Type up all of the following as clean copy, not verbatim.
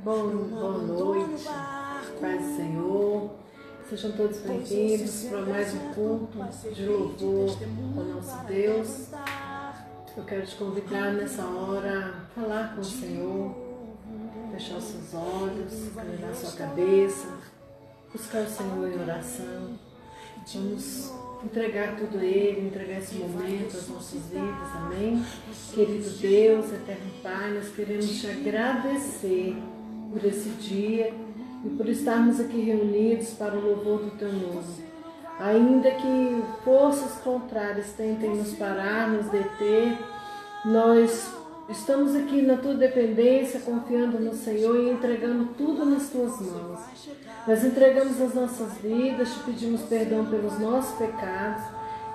Boa noite, paz do Senhor. Sejam todos bem-vindos para mais um culto de louvor ao nosso Deus. Eu quero te convidar nessa hora a falar com o Senhor, fechar os seus olhos, inclinar sua cabeça, buscar o Senhor em oração. Vamos entregar tudo a Ele, entregar esse momento às nossas vidas, amém? Querido Deus, eterno Pai, nós queremos te agradecer por esse dia e por estarmos aqui reunidos para o louvor do Teu nome. Ainda que forças contrárias tentem nos parar, nos deter, nós estamos aqui na Tua dependência, confiando no Senhor e entregando tudo nas Tuas mãos. Nós entregamos as nossas vidas, te pedimos perdão pelos nossos pecados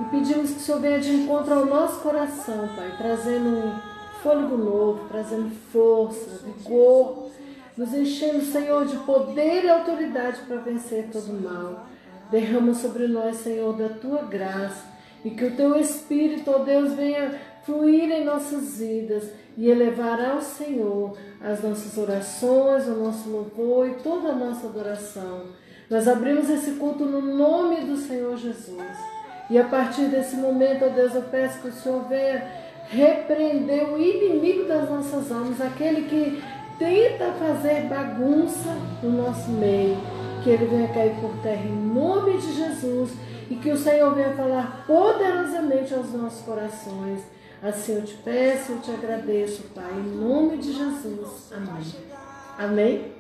e pedimos que o Senhor venha de encontro ao nosso coração, Pai, trazendo um fôlego novo, trazendo força, vigor, nos enchendo, Senhor, de poder e autoridade para vencer todo o mal. Derrama sobre nós, Senhor, da Tua graça e que o Teu Espírito, ó Deus, venha fluir em nossas vidas e elevar ao Senhor as nossas orações, o nosso louvor e toda a nossa adoração. Nós abrimos esse culto no nome do Senhor Jesus. E a partir desse momento, ó Deus, eu peço que o Senhor venha repreender o inimigo das nossas almas, aquele que tenta fazer bagunça no nosso meio, que ele venha cair por terra em nome de Jesus e que o Senhor venha falar poderosamente aos nossos corações. Assim eu te peço, eu te agradeço, Pai, em nome de Jesus. Amém. Amém?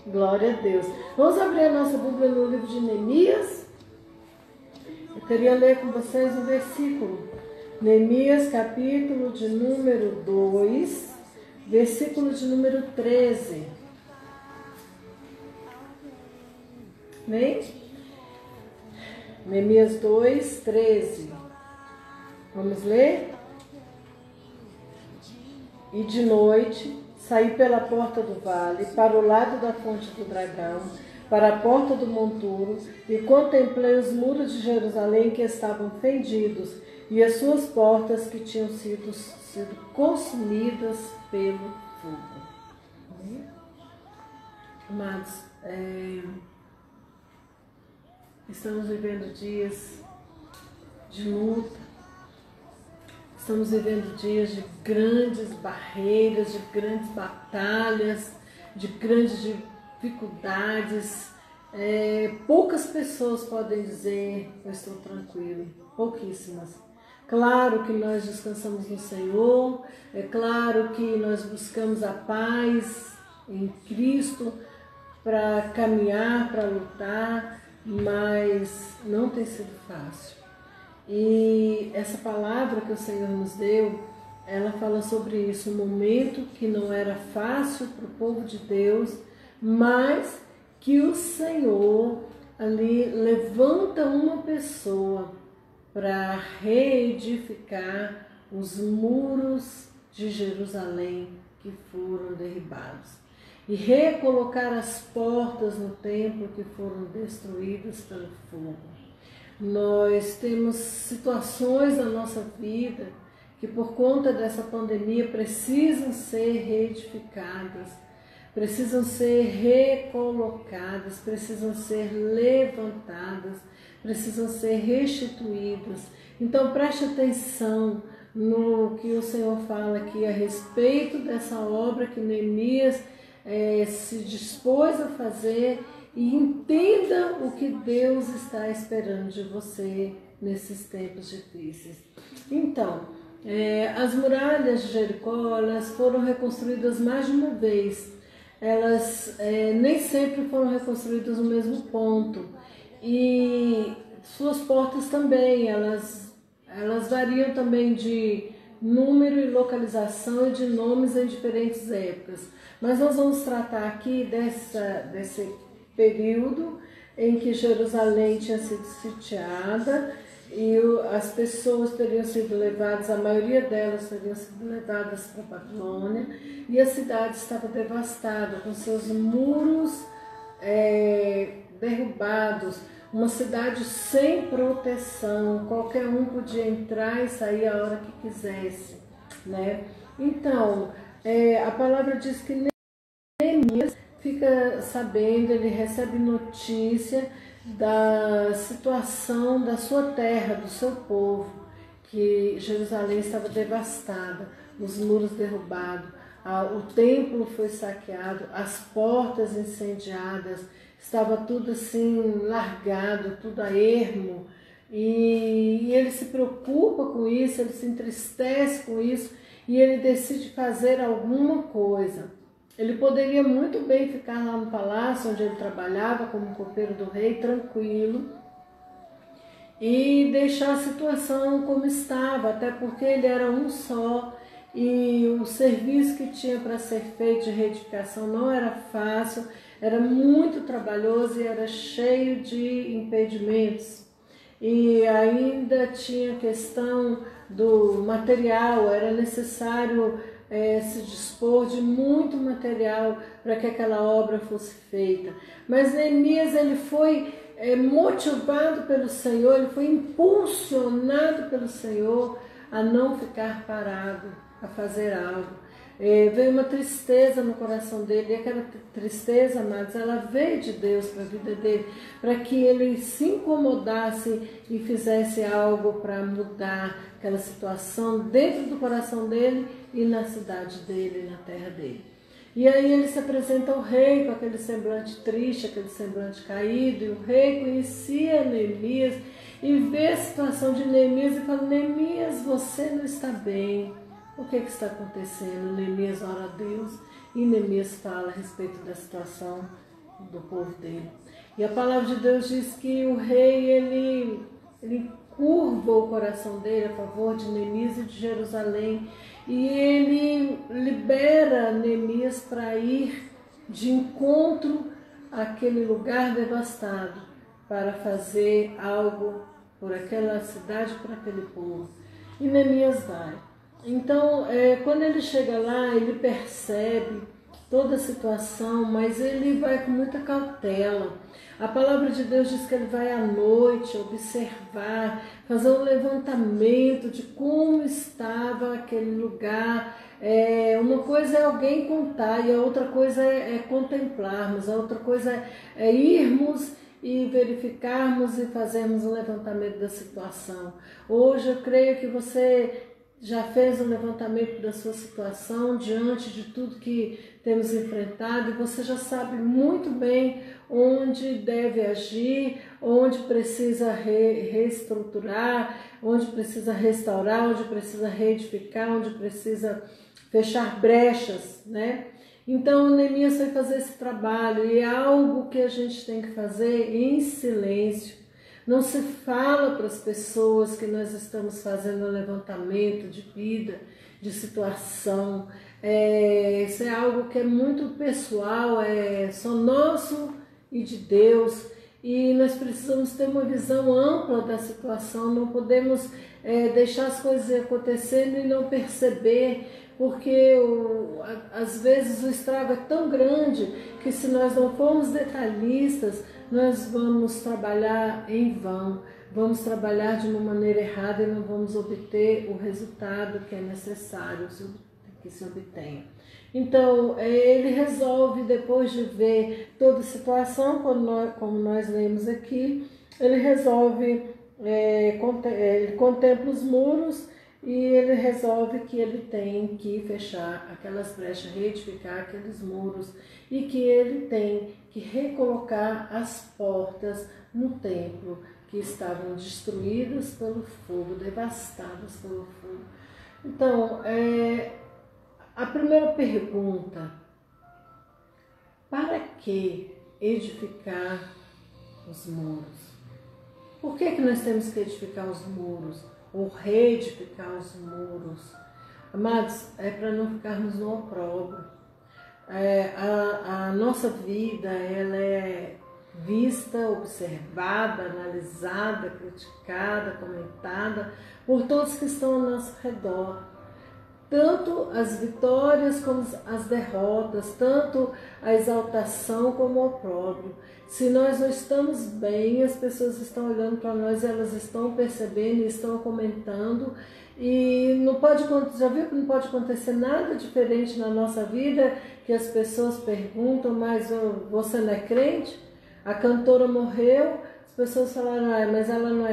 Glória a Deus. Vamos abrir a nossa Bíblia no livro de Neemias. Eu queria ler com vocês um versículo. Neemias, capítulo de número 2, versículo de número 13. Amém? Neemias 2, 13. Vamos ler? E de noite saí pela porta do vale, para o lado da fonte do dragão, para a porta do monturo, e contemplei os muros de Jerusalém que estavam fendidos, e as suas portas que tinham sido consumidas pelo fogo. Amados, estamos vivendo dias de luta. Estamos vivendo dias de grandes barreiras, de grandes batalhas, de grandes dificuldades. Poucas pessoas podem dizer, eu estou tranquilo, pouquíssimas. Claro que nós descansamos no Senhor, é claro que nós buscamos a paz em Cristo para caminhar, para lutar, mas não tem sido fácil. E essa palavra que o Senhor nos deu, ela fala sobre isso, um momento que não era fácil para o povo de Deus, mas que o Senhor ali levanta uma pessoa para reedificar os muros de Jerusalém que foram derribados e recolocar as portas no templo que foram destruídas pelo fogo. Nós temos situações na nossa vida que por conta dessa pandemia precisam ser reedificadas, precisam ser recolocadas, precisam ser levantadas, precisam ser restituídas. Então preste atenção no que o Senhor fala aqui a respeito dessa obra que Neemias se dispôs a fazer. E entenda o que Deus está esperando de você nesses tempos difíceis. Então, as muralhas de Jericó, elas foram reconstruídas mais de uma vez. Elas nem sempre foram reconstruídas no mesmo ponto. E suas portas também, elas variam também de número e localização e de nomes em diferentes épocas. Mas nós vamos tratar aqui desse período em que Jerusalém tinha sido sitiada e as pessoas teriam sido levadas, a maioria delas teriam sido levadas para a Babilônia, e a cidade estava devastada, com seus muros derrubados, uma cidade sem proteção, qualquer um podia entrar e sair a hora que quisesse, né? Então, a palavra diz que Neemias fica sabendo, ele recebe notícia da situação da sua terra, do seu povo, que Jerusalém estava devastada, os muros derrubados, o templo foi saqueado, as portas incendiadas, estava tudo assim largado, tudo a ermo, e ele se preocupa com isso, ele se entristece com isso, e ele decide fazer alguma coisa. Ele poderia muito bem ficar lá no palácio onde ele trabalhava como copeiro do rei, tranquilo, e deixar a situação como estava, até porque ele era um só e o serviço que tinha para ser feito de reedificação não era fácil, era muito trabalhoso e era cheio de impedimentos. E ainda tinha a questão do material, era necessário se dispor de muito material para que aquela obra fosse feita. Mas Neemias, ele foi motivado pelo Senhor, ele foi impulsionado pelo Senhor a não ficar parado, a fazer algo. Veio uma tristeza no coração dele, e aquela tristeza, amados, ela veio de Deus para a vida dele, para que ele se incomodasse e fizesse algo para mudar aquela situação dentro do coração dele e na cidade dele, na terra dele. E aí ele se apresenta ao rei com aquele semblante triste, aquele semblante caído, e o rei conhecia Neemias e vê a situação de Neemias e fala: Neemias, você não está bem. O que está acontecendo? Neemias ora a Deus e Neemias fala a respeito da situação do povo dele. E a palavra de Deus diz que o rei, ele curva o coração dele a favor de Neemias e de Jerusalém, e ele libera Neemias para ir de encontro àquele lugar devastado, para fazer algo por aquela cidade, por aquele povo. E Neemias vai. Então, quando ele chega lá, ele percebe toda a situação, mas ele vai com muita cautela. A palavra de Deus diz que ele vai à noite observar, fazer um levantamento de como estava aquele lugar. Uma coisa é alguém contar e a outra coisa é contemplarmos, a outra coisa é irmos e verificarmos e fazermos um levantamento da situação. Hoje eu creio que você já fez um levantamento da sua situação diante de tudo que temos enfrentado, e você já sabe muito bem onde deve agir, onde precisa reestruturar, onde precisa restaurar, onde precisa reedificar, onde precisa fechar brechas, né? Então Neemias foi fazer esse trabalho, e é algo que a gente tem que fazer em silêncio. Não se fala para as pessoas que nós estamos fazendo um levantamento de vida, de situação. Isso é algo que é muito pessoal, é só nosso e de Deus. E nós precisamos ter uma visão ampla da situação, não podemos deixar as coisas acontecendo e não perceber, porque às vezes o estrago é tão grande que se nós não formos detalhistas, nós vamos trabalhar em vão, vamos trabalhar de uma maneira errada e não vamos obter o resultado que é necessário que se obtenha. Então, ele resolve, depois de ver toda a situação, como nós lemos aqui, ele resolve, ele contempla os muros e ele resolve que ele tem que fechar aquelas brechas, reedificar aqueles muros, e que ele tem que recolocar as portas no templo que estavam destruídas pelo fogo, devastadas pelo fogo. Então, a primeira pergunta: para que edificar os muros? Por que nós temos que edificar os muros? Ou reedificar os muros? Amados, é para não ficarmos no opróbrio. A nossa vida, ela é vista, observada, analisada, criticada, comentada por todos que estão ao nosso redor. Tanto as vitórias como as derrotas, tanto a exaltação como o opróbrio. Se nós não estamos bem, as pessoas estão olhando para nós, elas estão percebendo e estão comentando, E não pode, já viu que não pode acontecer nada diferente na nossa vida, que as pessoas perguntam, mas você não é crente? A cantora morreu, as pessoas falaram, mas ela não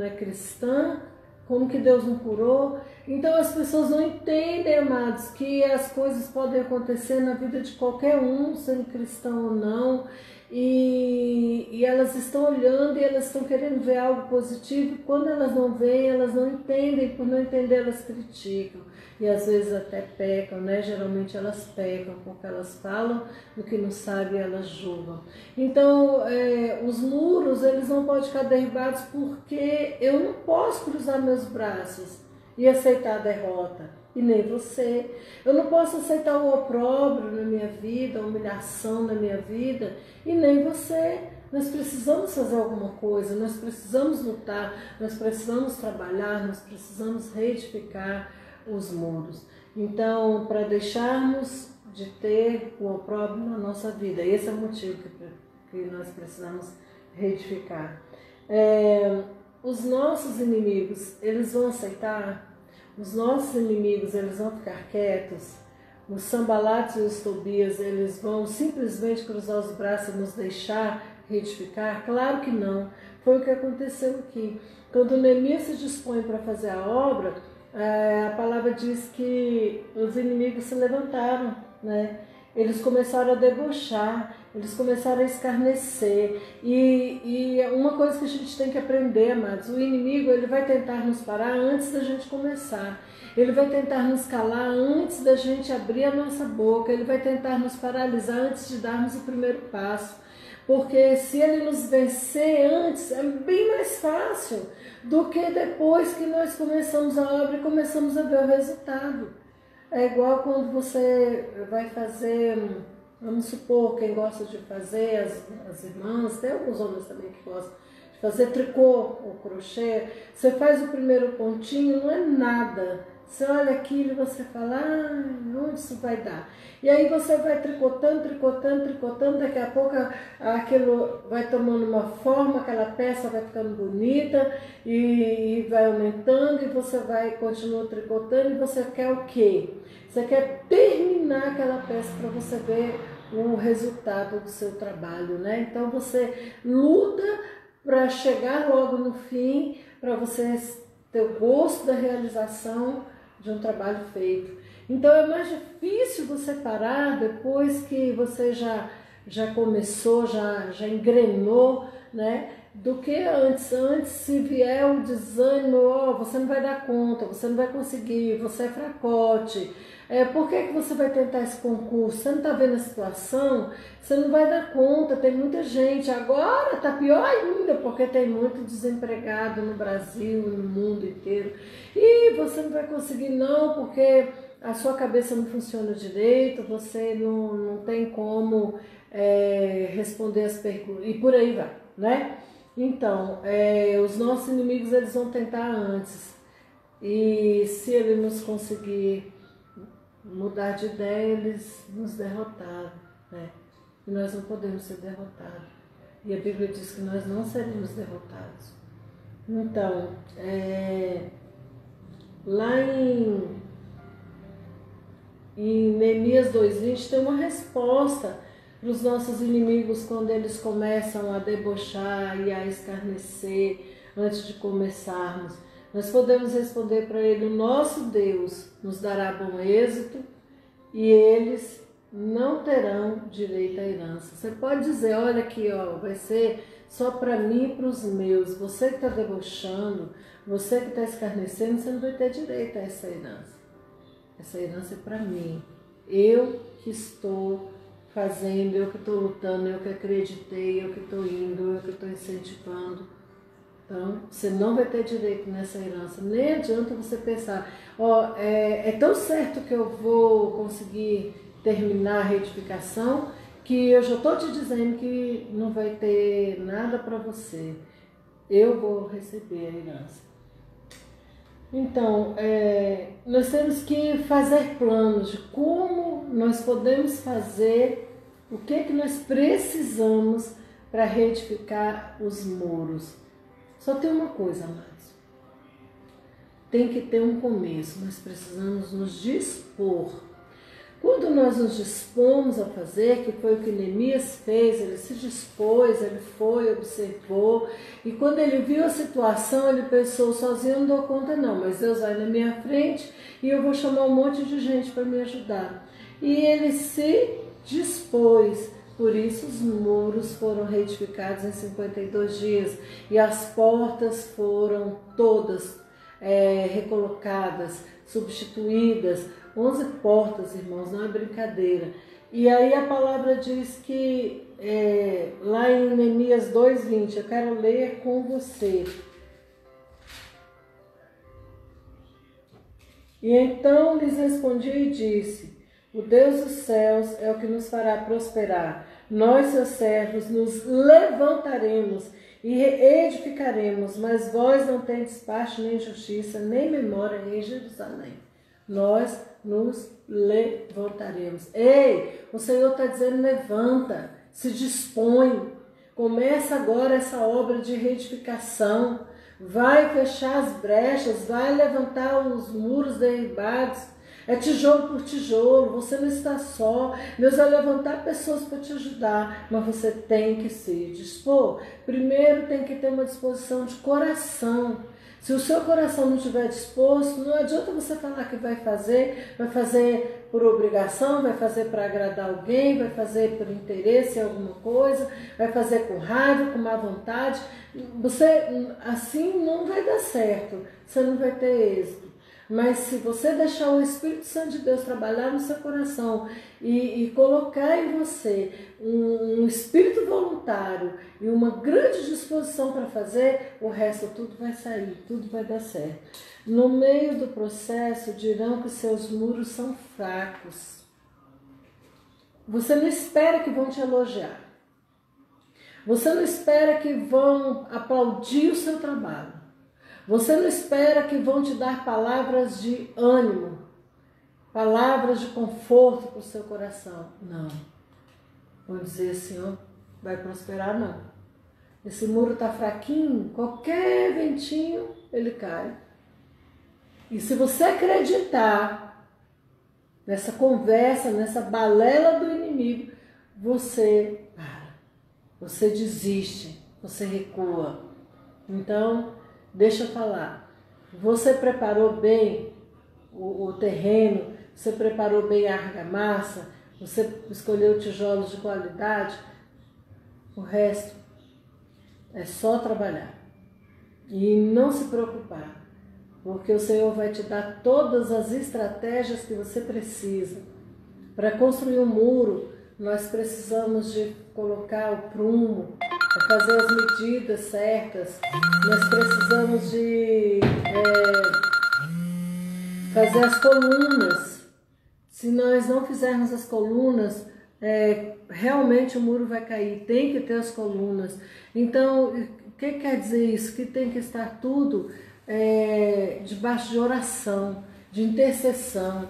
é cristã, como que Deus não curou? Então as pessoas não entendem, amados, que as coisas podem acontecer na vida de qualquer um, sendo cristão ou não, e elas estão olhando e elas estão querendo ver algo positivo, e quando elas não veem, elas não entendem, por não entender elas criticam, e às vezes até pecam, né? Geralmente elas pecam, porque elas falam do que não sabem, elas julgam. Então os muros, eles não podem ficar derribados, porque eu não posso cruzar meus braços e aceitar a derrota. E nem você. Eu não posso aceitar o opróbrio na minha vida, a humilhação na minha vida, e nem você. Nós precisamos fazer alguma coisa, nós precisamos lutar, nós precisamos trabalhar, nós precisamos reedificar os muros. Então, para deixarmos de ter o opróbrio na nossa vida, esse é o motivo que nós precisamos reedificar. Os nossos inimigos, eles vão aceitar? Os nossos inimigos, eles vão ficar quietos? Os Sanbalates e os Tobias, eles vão simplesmente cruzar os braços e nos deixar reedificar? Claro que não. Foi o que aconteceu aqui. Quando Neemias se dispõe para fazer a obra, a palavra diz que os inimigos se levantaram, né? Eles começaram a debochar, eles começaram a escarnecer. E uma coisa que a gente tem que aprender, amados, o inimigo, ele vai tentar nos parar antes da gente começar. Ele vai tentar nos calar antes da gente abrir a nossa boca. Ele vai tentar nos paralisar antes de darmos o primeiro passo. Porque se ele nos vencer antes, é bem mais fácil do que depois que nós começamos a obra e começamos a ver o resultado. É igual quando você vai fazer, vamos supor, quem gosta de fazer, as irmãs, tem alguns homens também que gostam de fazer tricô ou crochê. Você faz o primeiro pontinho, não é nada. Você olha aquilo e você fala, onde isso vai dar? E aí você vai tricotando, tricotando, tricotando, daqui a pouco aquilo vai tomando uma forma, aquela peça vai ficando bonita e vai aumentando, e você vai continuar tricotando, e você quer o quê? Você quer terminar aquela peça para você ver o resultado do seu trabalho, né? Então você luta para chegar logo no fim, para você ter o gosto da realização de um trabalho feito. Então é mais difícil você parar depois que você já começou, já engrenou, né? Do que antes. Antes, se vier o desânimo, você não vai dar conta, você não vai conseguir, você é fracote. Por que você vai tentar esse concurso? Você não está vendo a situação? Você não vai dar conta, tem muita gente. Agora está pior ainda, porque tem muito desempregado no Brasil, no mundo inteiro. E você não vai conseguir não, porque a sua cabeça não funciona direito, você não tem como responder as perguntas, e por aí vai, né? Então, os nossos inimigos, eles vão tentar antes, e se ele nos conseguir mudar de ideia, eles nos derrotaram, né? E nós não podemos ser derrotados, e a Bíblia diz que nós não seremos derrotados. Então, lá em Neemias 2:20 tem uma resposta para os nossos inimigos quando eles começam a debochar e a escarnecer antes de começarmos. Nós podemos responder para ele: o nosso Deus nos dará bom êxito e eles não terão direito à herança. Você pode dizer, olha aqui, vai ser só para mim e para os meus. Você que está debochando, você que está escarnecendo, você não vai ter direito a essa herança. Essa herança é para mim. Eu que estou fazendo, eu que estou lutando, eu que acreditei, eu que estou indo, eu que estou incentivando. Então, você não vai ter direito nessa herança. Nem adianta você pensar, é tão certo que eu vou conseguir terminar a reedificação, que eu já estou te dizendo que não vai ter nada para você. Eu vou receber a herança. Então, nós temos que fazer planos de como nós podemos fazer, o que nós precisamos para reedificar os muros. Só tem uma coisa, amados. tem que ter um começo, nós precisamos nos dispor. Quando nós nos dispomos a fazer, que foi o que Neemias fez, ele se dispôs, ele foi, observou, e quando ele viu a situação, ele pensou, sozinho eu não dou conta não, mas Deus vai na minha frente e eu vou chamar um monte de gente para me ajudar. E ele se dispôs, por isso os muros foram reedificados em 52 dias, e as portas foram todas recolocadas, substituídas, 11 portas, irmãos, não é brincadeira. E aí a palavra diz que, lá em Neemias 2:20, eu quero ler com você. E então lhes respondi e disse, o Deus dos céus é o que nos fará prosperar. Nós, seus servos, nos levantaremos e edificaremos, mas vós não tendes parte nem justiça, nem memória em Jerusalém. Nós nos levantaremos. Ei, o Senhor está dizendo, levanta, se dispõe, começa agora essa obra de reedificação, vai fechar as brechas, vai levantar os muros derribados, é tijolo por tijolo, você não está só, Deus vai levantar pessoas para te ajudar, mas você tem que se dispor. Primeiro tem que ter uma disposição de coração. Se o seu coração não estiver disposto, não adianta você falar que vai fazer por obrigação, vai fazer para agradar alguém, vai fazer por interesse em alguma coisa, vai fazer com raiva, com má vontade. Você assim não vai dar certo, você não vai ter êxito. Mas se você deixar o Espírito Santo de Deus trabalhar no seu coração e colocar em você um espírito voluntário e uma grande disposição para fazer, o resto tudo vai sair, tudo vai dar certo. No meio do processo dirão que seus muros são fracos. Você não espera que vão te elogiar. Você não espera que vão aplaudir o seu trabalho. Você não espera que vão te dar palavras de ânimo, palavras de conforto para o seu coração. Não. Vão dizer assim, ó, vai prosperar não. Esse muro está fraquinho, qualquer ventinho ele cai. E se você acreditar nessa conversa, nessa balela do inimigo, você para, você desiste, você recua. Então, deixa eu falar, você preparou bem o terreno, você preparou bem a argamassa, você escolheu tijolos de qualidade, o resto é só trabalhar e não se preocupar, porque o Senhor vai te dar todas as estratégias que você precisa. Para construir um muro, nós precisamos de colocar o prumo, fazer as medidas certas, nós precisamos de fazer as colunas. Se nós não fizermos as colunas, realmente o muro vai cair, tem que ter as colunas. Então, o que quer dizer isso? Que tem que estar tudo debaixo de oração, de intercessão.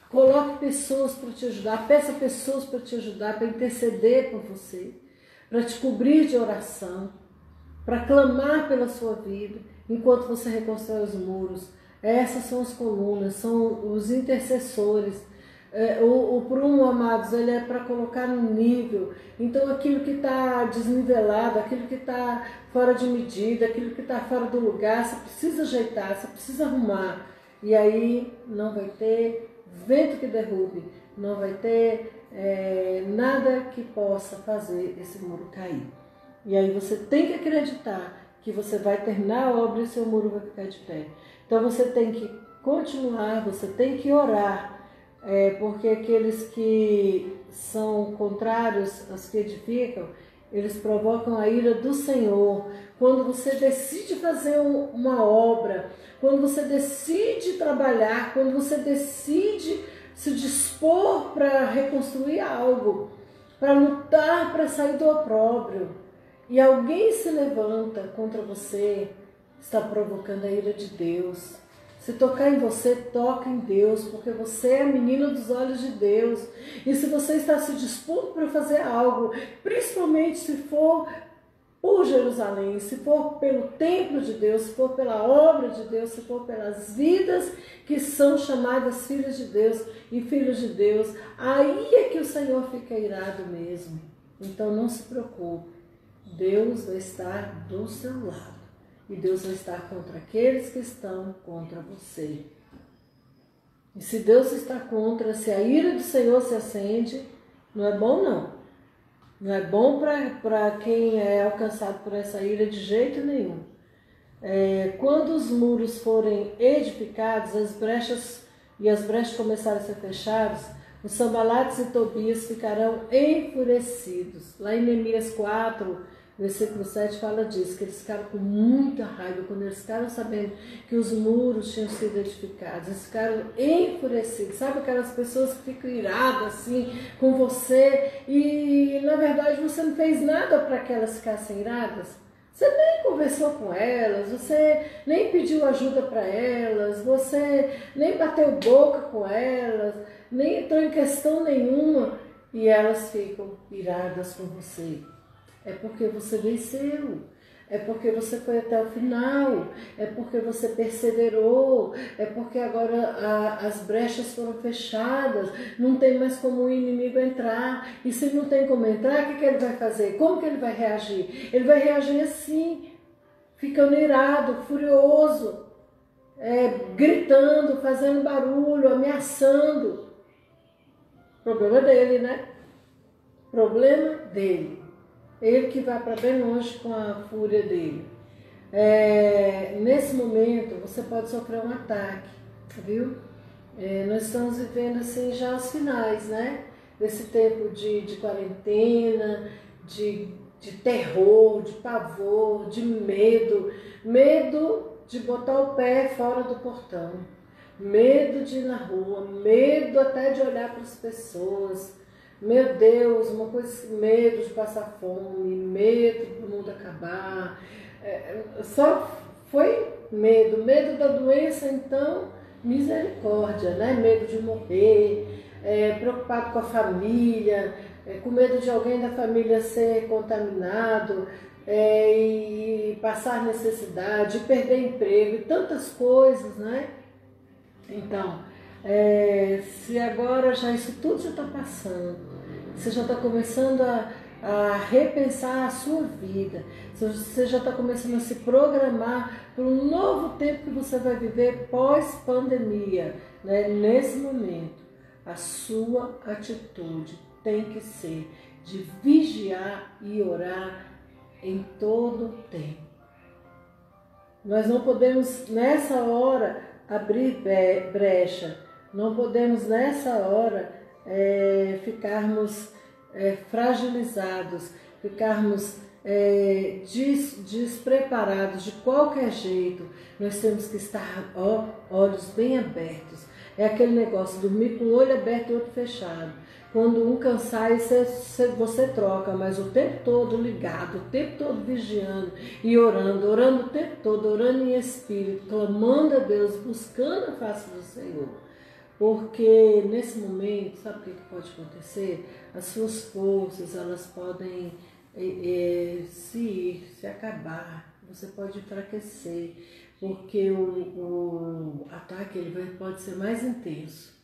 Coloque pessoas para te ajudar, peça pessoas para te ajudar, para interceder por você, para te cobrir de oração, para clamar pela sua vida, enquanto você reconstrói os muros. Essas são as colunas, são os intercessores. O prumo, amados, ele é para colocar no nível. Então aquilo que está desnivelado, aquilo que está fora de medida, aquilo que está fora do lugar, você precisa ajeitar, você precisa arrumar. E aí não vai ter vento que derrube, não vai ter nada que possa fazer esse muro cair. E aí você tem que acreditar que você vai terminar a obra e seu muro vai ficar de pé. Então você tem que continuar, você tem que orar, porque aqueles que são contrários aos que edificam, eles provocam a ira do Senhor. Quando você decide fazer uma obra, quando você decide trabalhar, quando você decide se dispor para reconstruir algo, para lutar, para sair do opróbrio, e alguém se levanta contra você, está provocando a ira de Deus. Se tocar em você, toca em Deus, porque você é a menina dos olhos de Deus. E se você está se dispondo para fazer algo, principalmente se for por Jerusalém, se for pelo templo de Deus, se for pela obra de Deus, se for pelas vidas que são chamadas filhas de Deus e filhos de Deus, aí é que o Senhor fica irado mesmo. Então não se preocupe, Deus vai estar do seu lado e Deus vai estar contra aqueles que estão contra você. E se Deus está contra, se a ira do Senhor se acende, não é bom não. Não é bom para quem é alcançado por essa ira de jeito nenhum. Quando os muros forem edificados, as brechas começarem a ser fechadas, os Sanbalates e Tobias ficarão enfurecidos. Lá em Neemias 4, versículo 7 fala disso, que eles ficaram com muita raiva quando eles ficaram sabendo que os muros tinham sido edificados. Eles ficaram enfurecidos. Sabe aquelas pessoas que ficam iradas assim com você e na verdade você não fez nada para que elas ficassem iradas? Você nem conversou com elas, você nem pediu ajuda para elas, você nem bateu boca com elas, nem entrou em questão nenhuma e elas ficam iradas com você. É porque você venceu, é porque você foi até o final, é porque você perseverou, é porque agora as brechas foram fechadas, não tem mais como o inimigo entrar. E se não tem como entrar, o que ele vai fazer? Como que ele vai reagir? Ele vai reagir assim, ficando irado, furioso, gritando, fazendo barulho, ameaçando. Problema dele, né? Problema dele. Ele que vai para bem longe com a fúria dele. Nesse momento, você pode sofrer um ataque, viu? Nós estamos vivendo assim já os finais, né? Desse tempo de quarentena, de terror, de pavor, de medo. Medo de botar o pé fora do portão. Medo de ir na rua, medo até de olhar para as pessoas. Meu Deus, medo de passar fome, medo do mundo acabar. Só foi medo da doença, então, misericórdia, né? Medo de morrer, preocupado com a família, com medo de alguém da família ser contaminado e passar necessidade, perder emprego e tantas coisas, né? Então, se agora já isso tudo já está passando, você já está começando a repensar a sua vida, você já está começando a se programar para um novo tempo que você vai viver pós-pandemia, né? Nesse momento, a sua atitude tem que ser de vigiar e orar em todo o tempo. Nós não podemos nessa hora abrir brecha, não podemos nessa hora ficarmos fragilizados, ficarmos despreparados de qualquer jeito. Nós temos que estar olhos bem abertos. É aquele negócio, dormir com o olho aberto e o outro fechado. Quando um cansar, você troca, mas o tempo todo ligado, o tempo todo vigiando e orando o tempo todo, orando em espírito, clamando a Deus, buscando a face do Senhor. Porque nesse momento, sabe o que pode acontecer? As suas forças, elas podem se acabar, você pode enfraquecer, porque o ataque pode ser mais intenso.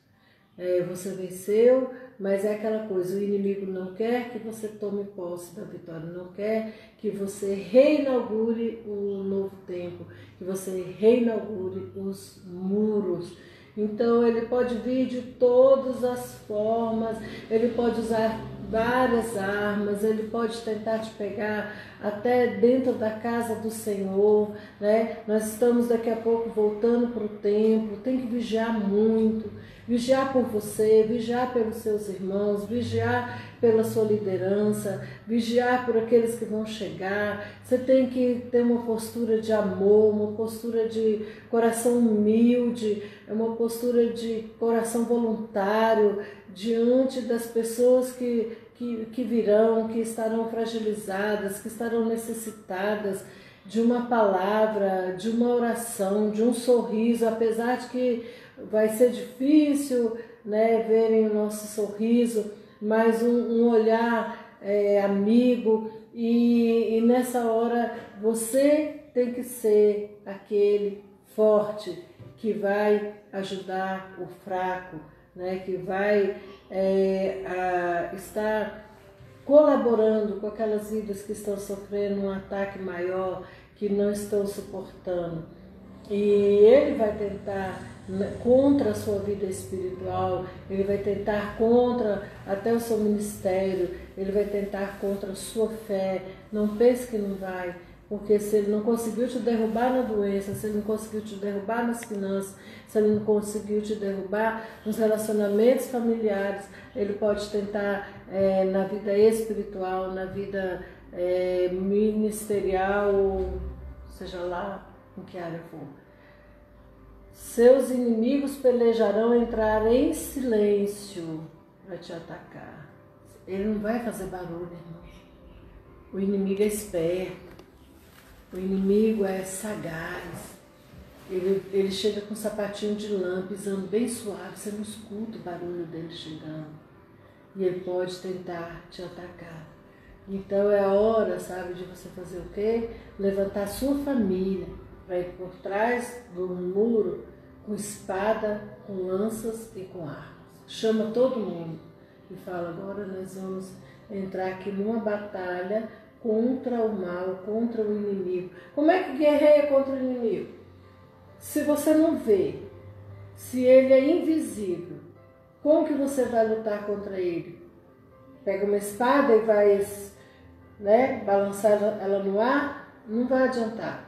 Você venceu, mas é aquela coisa, o inimigo não quer que você tome posse da vitória, não quer que você reinaugure um novo tempo, que você reinaugure os muros. Então ele pode vir de todas as formas, ele pode usar várias armas, ele pode tentar te pegar até dentro da casa do Senhor, né? Nós estamos daqui a pouco voltando para o templo, tem que vigiar muito, vigiar por você, vigiar pelos seus irmãos, vigiar pela sua liderança, vigiar por aqueles que vão chegar. Você tem que ter uma postura de amor, uma postura de coração humilde, uma postura de coração voluntário diante das pessoas que virão, que estarão fragilizadas, que estarão necessitadas de uma palavra, de uma oração, de um sorriso, apesar de que vai ser difícil, né, verem o nosso sorriso, mas um olhar amigo E nessa hora você tem que ser aquele forte que vai ajudar o fraco, né? Que vai estar colaborando com aquelas vidas que estão sofrendo um ataque maior, que não estão suportando. E ele vai tentar contra a sua vida espiritual, ele vai tentar contra até o seu ministério, ele vai tentar contra a sua fé. Não pense que não vai, porque se ele não conseguiu te derrubar na doença, se ele não conseguiu te derrubar nas finanças, se ele não conseguiu te derrubar nos relacionamentos familiares, ele pode tentar na vida espiritual, na vida ministerial, seja lá em que área for. Seus inimigos pelejarão, entrar em silêncio para te atacar. Ele não vai fazer barulho, irmão. O inimigo é esperto. O inimigo é sagaz. Ele chega com um sapatinho de lã, pisando bem suave. Você não escuta o barulho dele chegando. E ele pode tentar te atacar. Então é a hora, sabe, de você fazer o quê? Levantar a sua família para ir por trás do muro com espada, com lanças e com armas. Chama todo mundo e fala: agora nós vamos entrar aqui numa batalha contra o mal, contra o inimigo. Como é que guerreia contra o inimigo? Se você não vê, se ele é invisível, como que você vai lutar contra ele? Pega uma espada e vai balançar ela no ar? Não vai adiantar.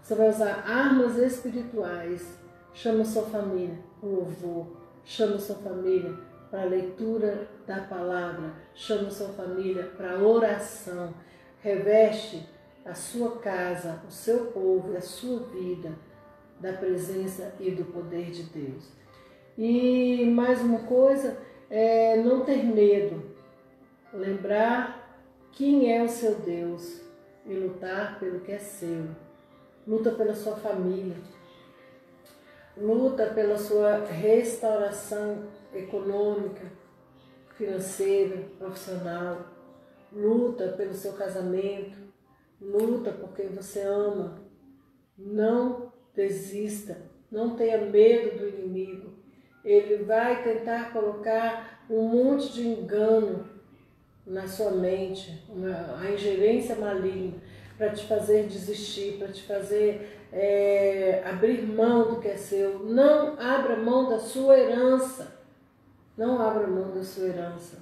Você vai usar armas espirituais. Chama sua família para o louvor. Chama sua família para a leitura da palavra. Chama sua família para a oração. Reveste a sua casa, o seu povo e a sua vida da presença e do poder de Deus. E mais uma coisa, não ter medo. Lembrar quem é o seu Deus e lutar pelo que é seu. Luta pela sua família. Luta pela sua restauração econômica, financeira, profissional. Luta pelo seu casamento. Luta por quem você ama. Não desista. Não tenha medo do inimigo. Ele vai tentar colocar um monte de engano na sua mente, a ingerência maligna, para te fazer desistir, para te fazer abrir mão do que é seu. Não abra mão da sua herança. Não abra mão da sua herança.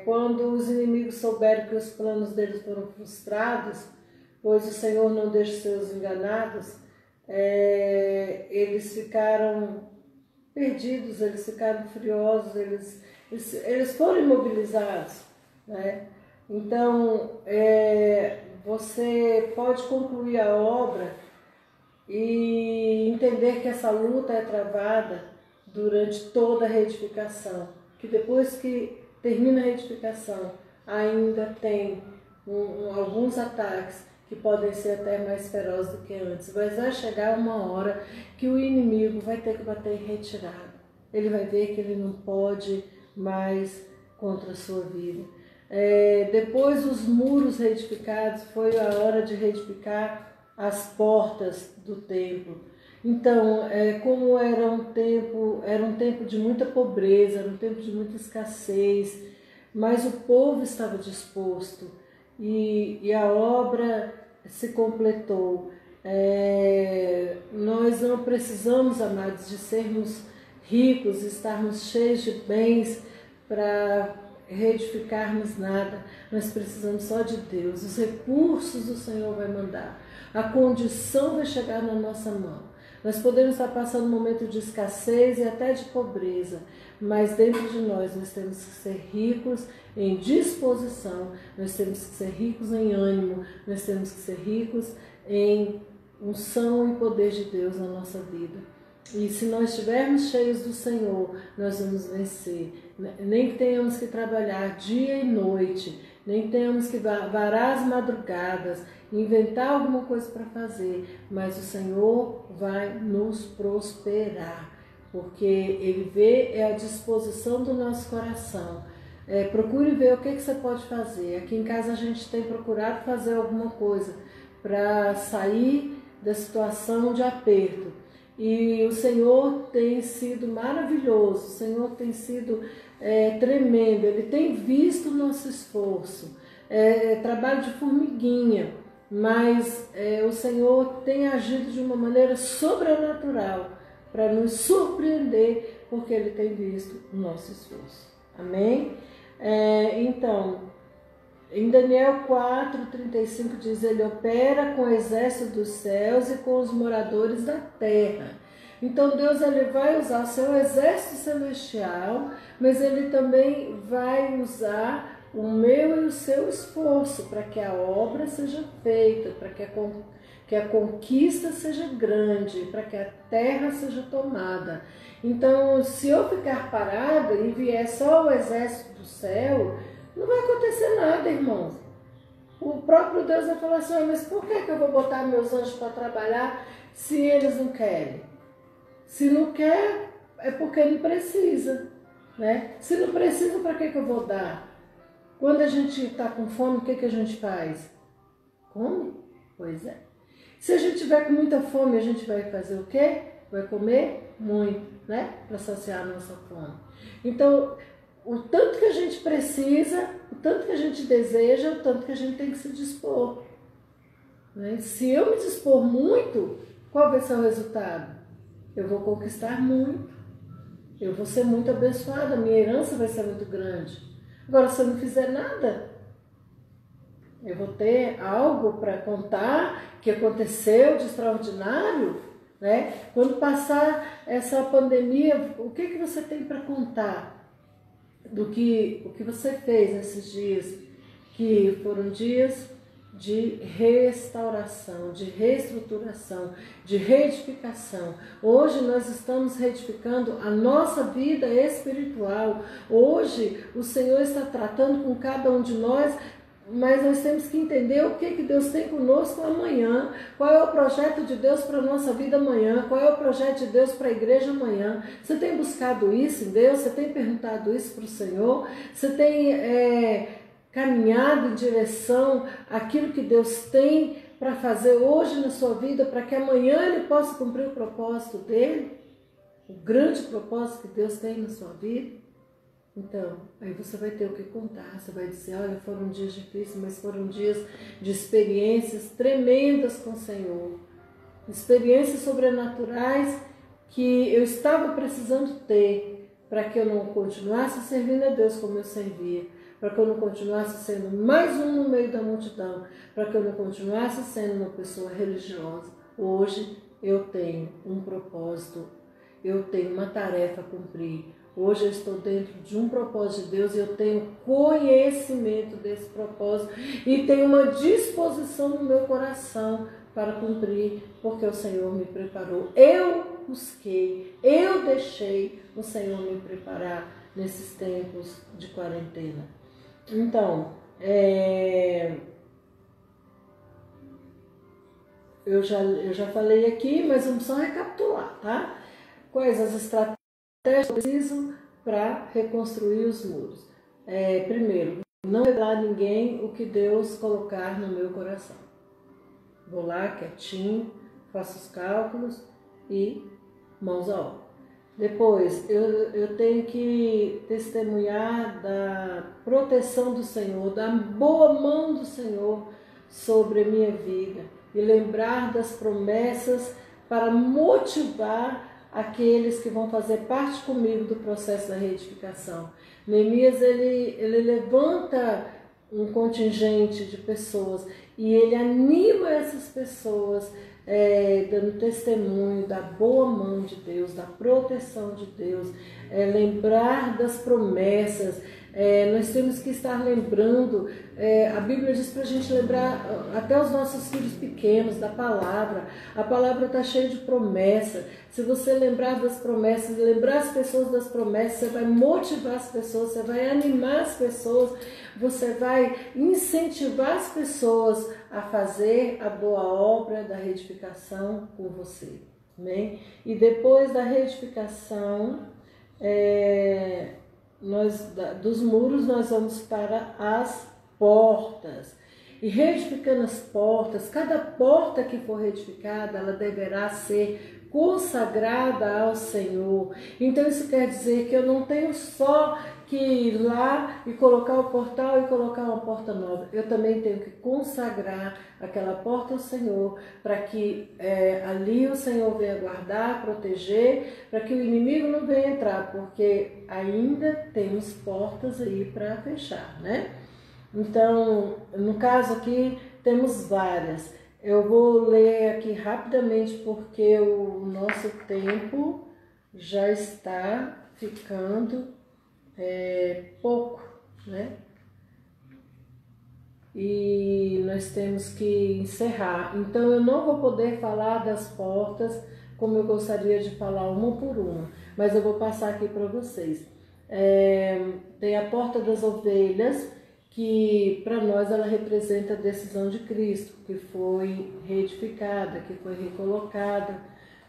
Quando os inimigos souberam que os planos deles foram frustrados, pois o Senhor não deixa seus enganados, eles ficaram perdidos, eles ficaram furiosos, eles foram imobilizados, né? Então, você pode concluir a obra e entender que essa luta é travada durante toda a reedificação, que depois que termina a reedificação, ainda tem alguns ataques que podem ser até mais ferozes do que antes, mas vai chegar uma hora que o inimigo vai ter que bater em retirada. Ele vai ver que ele não pode mais contra a sua vida. Depois dos muros reedificados, foi a hora de reedificar as portas do templo. Então, como era um tempo de muita pobreza, era um tempo de muita escassez, mas o povo estava disposto e a obra se completou. Nós não precisamos, amados, de sermos ricos, estarmos cheios de bens para reedificarmos nada. Nós precisamos só de Deus. Os recursos o Senhor vai mandar. A condição vai chegar na nossa mão. Nós podemos estar passando um momento de escassez e até de pobreza, mas dentro de nós temos que ser ricos em disposição, nós temos que ser ricos em ânimo, nós temos que ser ricos em unção e poder de Deus na nossa vida. E se nós estivermos cheios do Senhor, nós vamos vencer. Nem que tenhamos que trabalhar dia e noite, nem tenhamos que varar as madrugadas, inventar alguma coisa para fazer, mas o Senhor vai nos prosperar, porque Ele vê a disposição do nosso coração. procure ver o que você pode fazer. Aqui em casa a gente tem procurado fazer alguma coisa para sair da situação de aperto. E o Senhor tem sido maravilhoso, o Senhor tem sido tremendo, Ele tem visto o nosso esforço, trabalho de formiguinha, mas o Senhor tem agido de uma maneira sobrenatural para nos surpreender, porque Ele tem visto o nosso esforço. Amém? Então, em Daniel 4:35 diz: Ele opera com o exército dos céus e com os moradores da terra. Então Deus ele vai usar o seu exército celestial, mas Ele também vai usar o meu e o seu esforço para que a obra seja feita, para que a conquista seja grande, para que a terra seja tomada. Então, se eu ficar parada e vier só o exército do céu, não vai acontecer nada, irmãos. O próprio Deus vai falar assim: mas por que eu vou botar meus anjos para trabalhar se eles não querem? Se não quer, é porque não precisa, né? Se não precisa, para que eu vou dar? Quando a gente está com fome, o que a gente faz? Come? Pois é. Se a gente tiver com muita fome, a gente vai fazer o quê? Vai comer muito, né? Para saciar a nossa fome. Então, o tanto que a gente precisa, o tanto que a gente deseja, o tanto que a gente tem que se dispor. Né? Se eu me dispor muito, qual vai ser o resultado? Eu vou conquistar muito. Eu vou ser muito abençoada, a minha herança vai ser muito grande. Agora, se eu não fizer nada, eu vou ter algo para contar que aconteceu de extraordinário, né? Quando passar essa pandemia, o que você tem para contar o que você fez nesses dias, que foram dias de restauração, de reestruturação, de reedificação. Hoje nós estamos reedificando a nossa vida espiritual. Hoje o Senhor está tratando com cada um de nós, mas nós temos que entender o que Deus tem conosco amanhã, qual é o projeto de Deus para a nossa vida amanhã, qual é o projeto de Deus para a igreja amanhã. Você tem buscado isso em Deus? Você tem perguntado isso para o Senhor? Você tem caminhado em direção àquilo que Deus tem para fazer hoje na sua vida, para que amanhã Ele possa cumprir o propósito dEle, o grande propósito que Deus tem na sua vida? Então, aí você vai ter o que contar, você vai dizer: olha, foram dias difíceis, mas foram dias de experiências tremendas com o Senhor, experiências sobrenaturais que eu estava precisando ter para que eu não continuasse servindo a Deus como eu servia, para que eu não continuasse sendo mais um no meio da multidão, para que eu não continuasse sendo uma pessoa religiosa. Hoje eu tenho um propósito, eu tenho uma tarefa a cumprir. Hoje eu estou dentro de um propósito de Deus e eu tenho conhecimento desse propósito e tenho uma disposição no meu coração para cumprir, porque o Senhor me preparou. Eu busquei, eu deixei o Senhor me preparar nesses tempos de quarentena. Então, eu já falei aqui, mas vamos só recapitular, tá? Quais as estratégias que eu preciso para reconstruir os muros? Primeiro, não revelar a ninguém o que Deus colocar no meu coração. Vou lá quietinho, faço os cálculos e mãos à obra. Depois, eu tenho que testemunhar da proteção do Senhor, da boa mão do Senhor sobre a minha vida e lembrar das promessas para motivar aqueles que vão fazer parte comigo do processo da reedificação. Neemias, ele levanta um contingente de pessoas e ele anima essas pessoas, dando testemunho da boa mão de Deus, da proteção de Deus, lembrar das promessas. Nós temos que estar lembrando, a Bíblia diz para a gente lembrar até os nossos filhos pequenos da palavra. A palavra está cheia de promessa. Se você lembrar das promessas, lembrar as pessoas das promessas, você vai motivar as pessoas, você vai animar as pessoas, você vai incentivar as pessoas a fazer a boa obra da reedificação com você. Amém? E depois da reedificação, dos muros nós vamos para as portas. E reedificando as portas, cada porta que for reedificada, ela deverá ser consagrada ao Senhor. Então isso quer dizer que eu não tenho só que ir lá e colocar o portal e colocar uma porta nova. Eu também tenho que consagrar aquela porta ao Senhor, para que ali o Senhor venha guardar, proteger, para que o inimigo não venha entrar, porque ainda temos portas aí para fechar, né? Então, no caso aqui, temos várias. Eu vou ler aqui rapidamente, porque o nosso tempo já está ficando pouco, né? E nós temos que encerrar. Então, eu não vou poder falar das portas como eu gostaria de falar uma por uma, mas eu vou passar aqui para vocês. Tem a porta das ovelhas, que para nós ela representa a decisão de Cristo, que foi reedificada, que foi recolocada,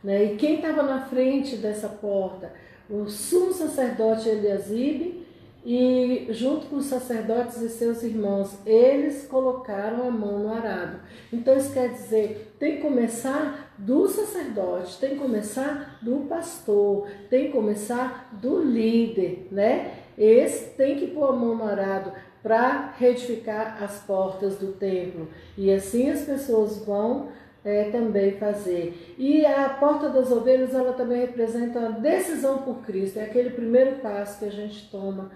né? E quem estava na frente dessa porta? O sumo sacerdote Eliasibe, e junto com os sacerdotes e seus irmãos, eles colocaram a mão no arado. Então isso quer dizer, tem que começar do sacerdote, tem que começar do pastor, tem que começar do líder, né? Esse tem que pôr a mão no arado para reedificar as portas do templo. E assim as pessoas vão também fazer. E a porta das ovelhas, ela também representa a decisão por Cristo. É aquele primeiro passo que a gente toma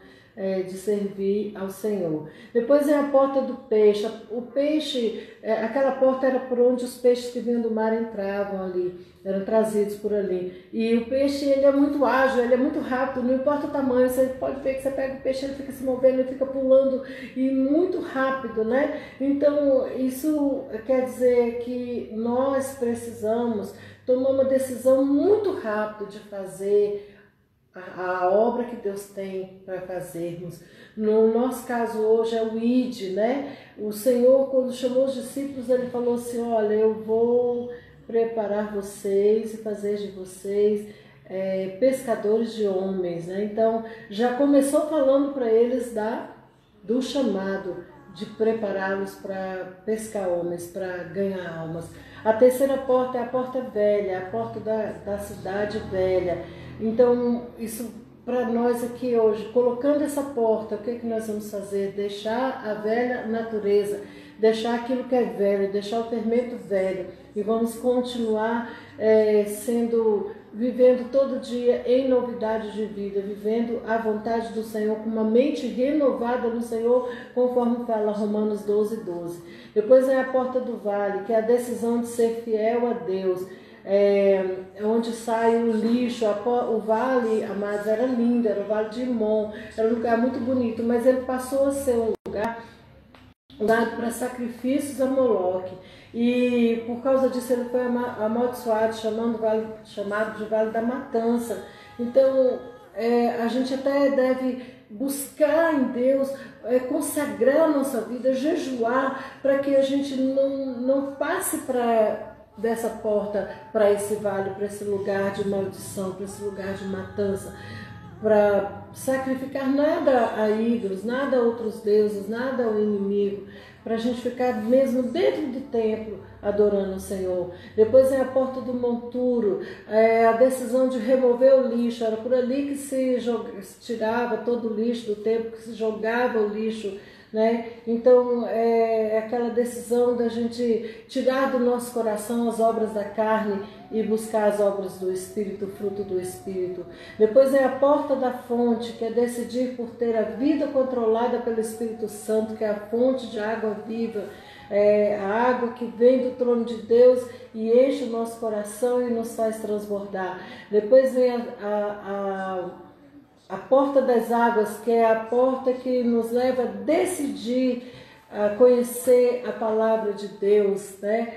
de servir ao Senhor. Depois é a porta do peixe. O peixe, aquela porta era por onde os peixes que vinham do mar entravam ali, eram trazidos por ali. E o peixe, ele é muito ágil, ele é muito rápido, não importa o tamanho, você pode ver que você pega o peixe, ele fica se movendo, ele fica pulando, e muito rápido, né? Então, isso quer dizer que nós precisamos tomar uma decisão muito rápida de fazer a obra que Deus tem para fazermos. No nosso caso hoje é o ID, né? O Senhor, quando chamou os discípulos, ele falou assim: olha, eu vou preparar vocês e fazer de vocês pescadores de homens, né? Então já começou falando para eles do chamado de prepará-los para pescar homens, para ganhar almas. A terceira porta é a porta velha, a porta da cidade velha. Então, isso para nós aqui hoje, colocando essa porta, o que nós vamos fazer? Deixar a velha natureza, deixar aquilo que é velho, deixar o fermento velho, e vamos continuar vivendo todo dia em novidade de vida, vivendo a vontade do Senhor, com uma mente renovada no Senhor, conforme fala Romanos 12:12. Depois é a porta do vale, que é a decisão de ser fiel a Deus, onde sai o lixo. O vale, amados, era lindo, era o Vale de Imon, era um lugar muito bonito, mas ele passou a ser um lugar dado para sacrifícios a Moloque, e por causa disso ele foi amaldiçoado, chamado de Vale da Matança. Então a gente até deve buscar em Deus, consagrar a nossa vida, jejuar, para que a gente não passe dessa porta para esse vale, para esse lugar de maldição, para esse lugar de matança, para sacrificar nada a ídolos, nada a outros deuses, nada ao inimigo, para a gente ficar mesmo dentro do templo adorando o Senhor. Depois é a porta do monturo, a decisão de remover o lixo. Era por ali que se tirava todo o lixo do templo, que se jogava o lixo, né? Então é aquela decisão da gente tirar do nosso coração as obras da carne e buscar as obras do Espírito, o fruto do Espírito. Depois é a porta da fonte, que é decidir por ter a vida controlada pelo Espírito Santo, que é a fonte de água viva, a água que vem do trono de Deus e enche o nosso coração e nos faz transbordar. Depois vem a porta das águas, que é a porta que nos leva a decidir, a conhecer a palavra de Deus, né?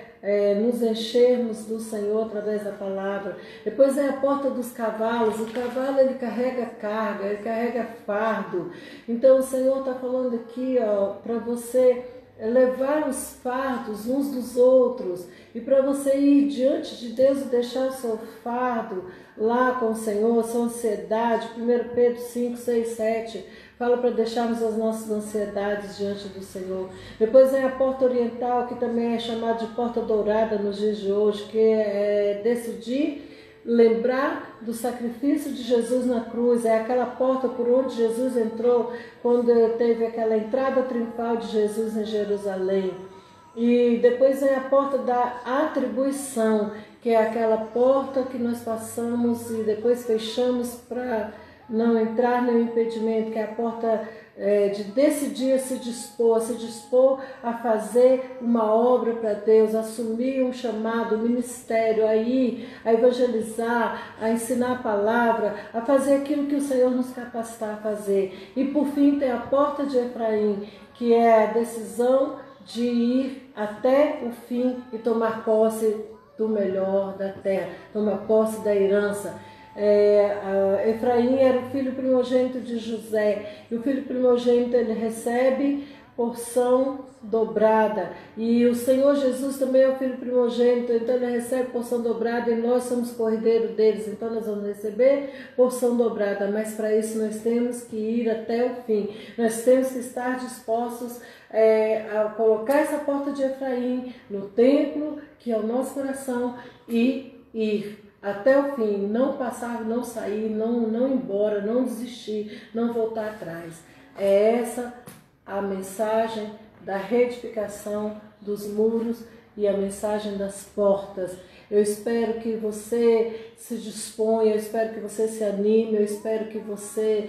Nos enchermos do Senhor através da palavra. Depois é a porta dos cavalos. O cavalo, ele carrega carga, ele carrega fardo. Então o Senhor está falando aqui, para você levar os fardos uns dos outros, e para você ir diante de Deus e deixar o seu fardo lá com o Senhor, a sua ansiedade. 1 Pedro 5, 6, 7 fala para deixarmos as nossas ansiedades diante do Senhor. Depois vem a porta oriental, que também é chamada de porta dourada nos dias de hoje, que é decidir lembrar do sacrifício de Jesus na cruz. É aquela porta por onde Jesus entrou quando teve aquela entrada triunfal de Jesus em Jerusalém. E depois vem a porta da atribuição, que é aquela porta que nós passamos e depois fechamos para não entrar nenhum impedimento, que é a porta de decidir se dispor a fazer uma obra para Deus, assumir um chamado, um ministério, a evangelizar, a ensinar a palavra, a fazer aquilo que o Senhor nos capacitar a fazer. E por fim tem a porta de Efraim, que é a decisão de ir até o fim e tomar posse do melhor da terra, tomar posse da herança. Efraim era o filho primogênito de José, e o filho primogênito ele recebe porção dobrada, e o Senhor Jesus também é o filho primogênito, então ele recebe porção dobrada, e nós somos cordeiro deles, então nós vamos receber porção dobrada. Mas para isso nós temos que ir até o fim, nós temos que estar dispostos a colocar essa porta de Efraim no templo, que é o nosso coração, e ir até o fim, não passar, não sair, não ir embora, não desistir, não voltar atrás. É essa a mensagem da reedificação dos muros e a mensagem das portas. Eu espero que você se disponha, eu espero que você se anime, eu espero que você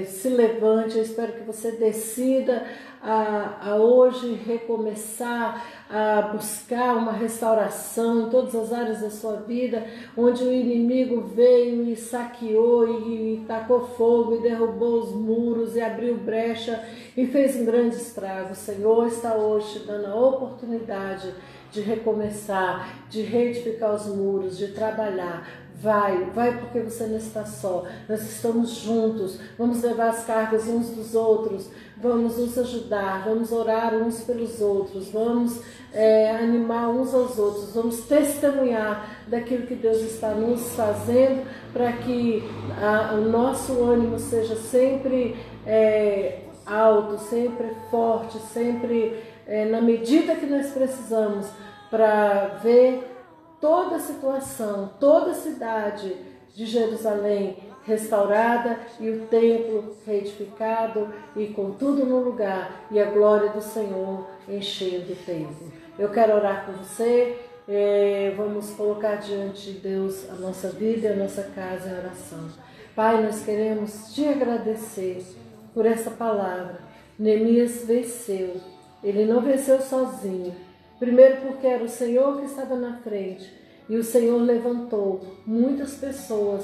se levante, eu espero que você decida a hoje recomeçar a buscar uma restauração em todas as áreas da sua vida, onde o inimigo veio e saqueou e tacou fogo e derrubou os muros e abriu brecha e fez um grande estrago. O Senhor está hoje te dando a oportunidade de recomeçar, de reedificar os muros, de trabalhar. Vai porque você não está só, nós estamos juntos, vamos levar as cargas uns dos outros, vamos nos ajudar, vamos orar uns pelos outros, vamos animar uns aos outros, vamos testemunhar daquilo que Deus está nos fazendo, para que o nosso ânimo seja sempre alto, sempre forte, sempre na medida que nós precisamos, para ver toda a situação, toda a cidade de Jerusalém restaurada e o templo reedificado e com tudo no lugar e a glória do Senhor enchendo o templo. Eu quero orar com você, vamos colocar diante de Deus a nossa vida e a nossa casa em oração. Pai, nós queremos te agradecer por essa palavra. Neemias venceu, ele não venceu sozinho. Primeiro porque era o Senhor que estava na frente e o Senhor levantou muitas pessoas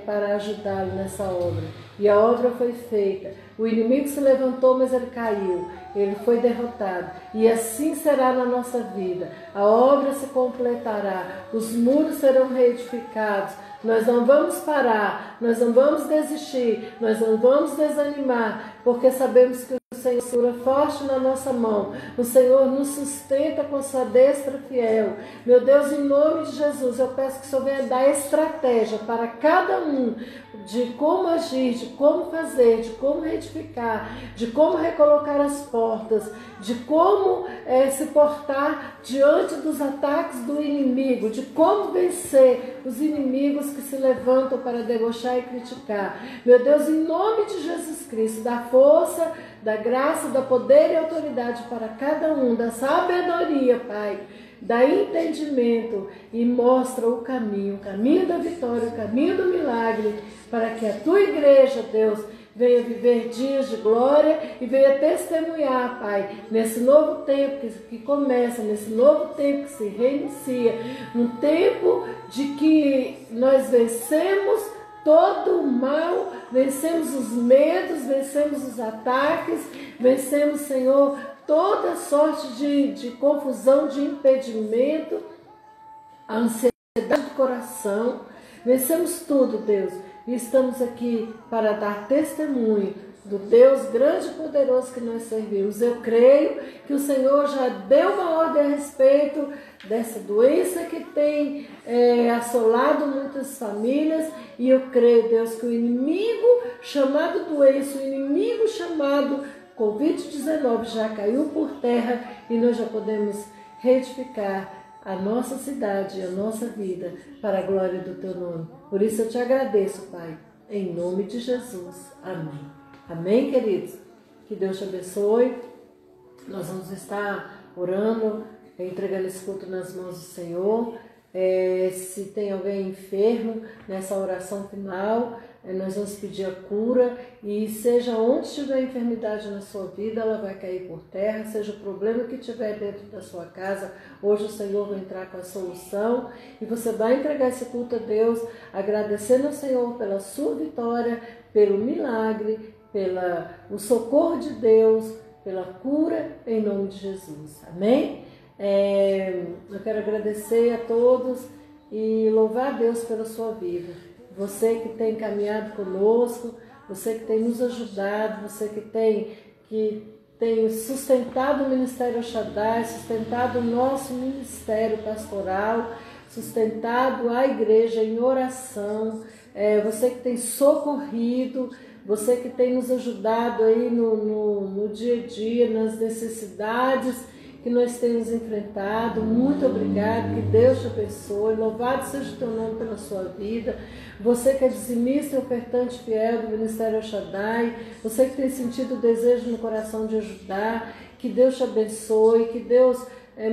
para ajudá-lo nessa obra. E a obra foi feita. O inimigo se levantou, mas ele caiu. Ele foi derrotado. E assim será na nossa vida. A obra se completará. Os muros serão reedificados. Nós não vamos parar. Nós não vamos desistir. Nós não vamos desanimar. Porque sabemos que o Senhor segura forte na nossa mão. O Senhor nos sustenta com a sua destra fiel. Meu Deus, em nome de Jesus, eu peço que o Senhor venha dar estratégia para cada um de como agir, de como fazer, de como retificar, de como recolocar as portas, de como se portar diante dos ataques do inimigo, de como vencer os inimigos que se levantam para debochar e criticar. Meu Deus, em nome de Jesus Cristo, dá força, da graça, da poder e autoridade para cada um, da sabedoria, Pai, dá entendimento e mostra o caminho da vitória, o caminho do milagre, para que a tua igreja, Deus, venha viver dias de glória e venha testemunhar, Pai, nesse novo tempo que começa, nesse novo tempo que se reinicia, um tempo de que nós vencemos todo o mal, vencemos os medos, vencemos os ataques, vencemos, Senhor, toda sorte de confusão, de impedimento, a ansiedade do coração, vencemos tudo, Deus, e estamos aqui para dar testemunho do Deus grande e poderoso que nós servimos. Eu creio que o Senhor já deu uma ordem a respeito dessa doença que tem assolado muitas famílias, e eu creio, Deus, que o inimigo chamado doença, o inimigo chamado Covid-19 já caiu por terra, e nós já podemos reedificar a nossa cidade e a nossa vida para a glória do Teu nome. Por isso eu te agradeço, Pai, em nome de Jesus. Amém. Amém, queridos? Que Deus te abençoe. Nós vamos estar orando, entregando esse culto nas mãos do Senhor. Se tem alguém enfermo, nessa oração final, nós vamos pedir a cura, e seja onde estiver a enfermidade na sua vida, ela vai cair por terra, seja o problema que tiver dentro da sua casa, hoje o Senhor vai entrar com a solução, e você vai entregar esse culto a Deus, agradecendo ao Senhor pela sua vitória, pelo milagre, pelo socorro de Deus, pela cura, em nome de Jesus. Amém? Eu quero agradecer a todos e louvar a Deus pela sua vida. Você que tem caminhado conosco, você que tem nos ajudado, você que tem sustentado o Ministério El Shaddai, sustentado o nosso ministério pastoral, sustentado a igreja em oração, você que tem socorrido, você que tem nos ajudado aí no dia a dia, nas necessidades que nós temos enfrentado. Muito obrigado, que Deus te abençoe, louvado seja o teu nome pela sua vida. Você que é dizimista e ofertante fiel do Ministério El Shaddai, você que tem sentido o desejo no coração de ajudar, que Deus te abençoe, que Deus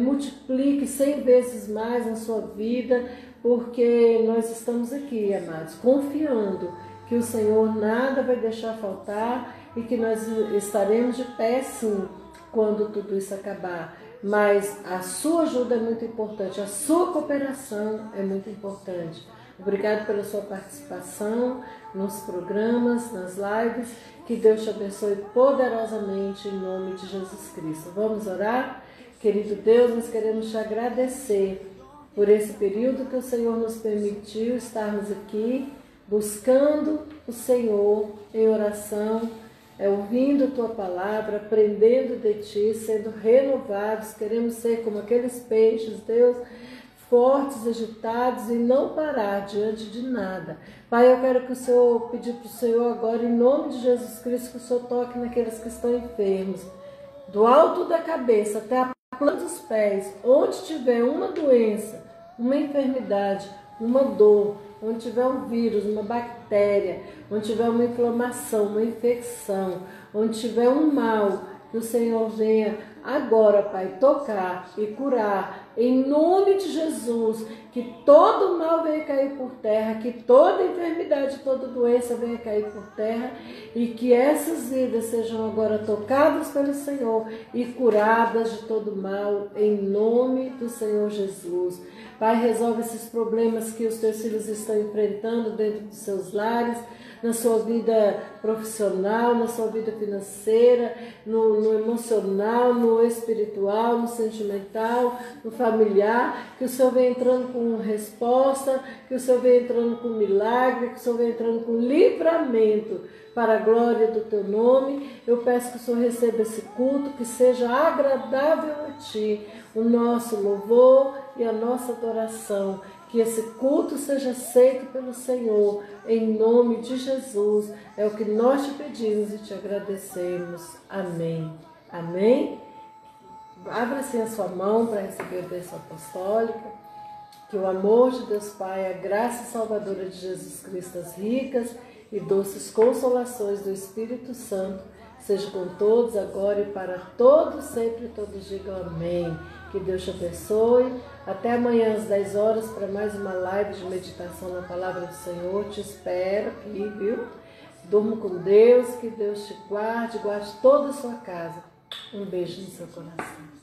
multiplique 100 vezes mais na sua vida, porque nós estamos aqui, amados, confiando que o Senhor nada vai deixar faltar e que nós estaremos de pé sim, quando tudo isso acabar. Mas a sua ajuda é muito importante, a sua cooperação é muito importante. Obrigado pela sua participação nos programas, nas lives. Que Deus te abençoe poderosamente em nome de Jesus Cristo. Vamos orar? Querido Deus, nós queremos te agradecer por esse período que o Senhor nos permitiu estarmos aqui, buscando o Senhor em oração, ouvindo a Tua palavra, aprendendo de Ti, sendo renovados. Queremos ser como aqueles peixes, Deus, fortes, agitados e não parar diante de nada. Pai, eu quero que o Senhor, pedir para o Senhor agora, em nome de Jesus Cristo, que o Senhor toque naqueles que estão enfermos, do alto da cabeça até a planta dos pés, onde tiver uma doença, uma enfermidade, uma dor, onde tiver um vírus, uma bactéria, onde tiver uma inflamação, uma infecção, onde tiver um mal, que o Senhor venha agora, Pai, tocar e curar, em nome de Jesus, que todo mal venha cair por terra, que toda enfermidade, toda doença venha cair por terra, e que essas vidas sejam agora tocadas pelo Senhor e curadas de todo mal, em nome do Senhor Jesus. Pai, resolve esses problemas que os teus filhos estão enfrentando dentro dos seus lares, na sua vida profissional, na sua vida financeira, no emocional, no espiritual, no sentimental, no familiar, que o Senhor venha entrando com resposta, que o Senhor venha entrando com milagre, que o Senhor venha entrando com livramento para a glória do Teu nome. Eu peço que o Senhor receba esse culto, que seja agradável a Ti, o nosso louvor e a nossa adoração. Que esse culto seja aceito pelo Senhor, em nome de Jesus. É o que nós te pedimos e te agradecemos. Amém. Amém. Abra assim a sua mão para receber a bênção apostólica. Que o amor de Deus Pai, a graça salvadora de Jesus Cristo, as ricas e doces consolações do Espírito Santo, seja com todos agora e para todos sempre. Todos digam amém. Que Deus te abençoe. Até amanhã às 10 horas para mais uma live de meditação na Palavra do Senhor. Te espero aqui, viu? Durma com Deus, que Deus te guarde, guarde toda a sua casa. Um beijo no seu coração.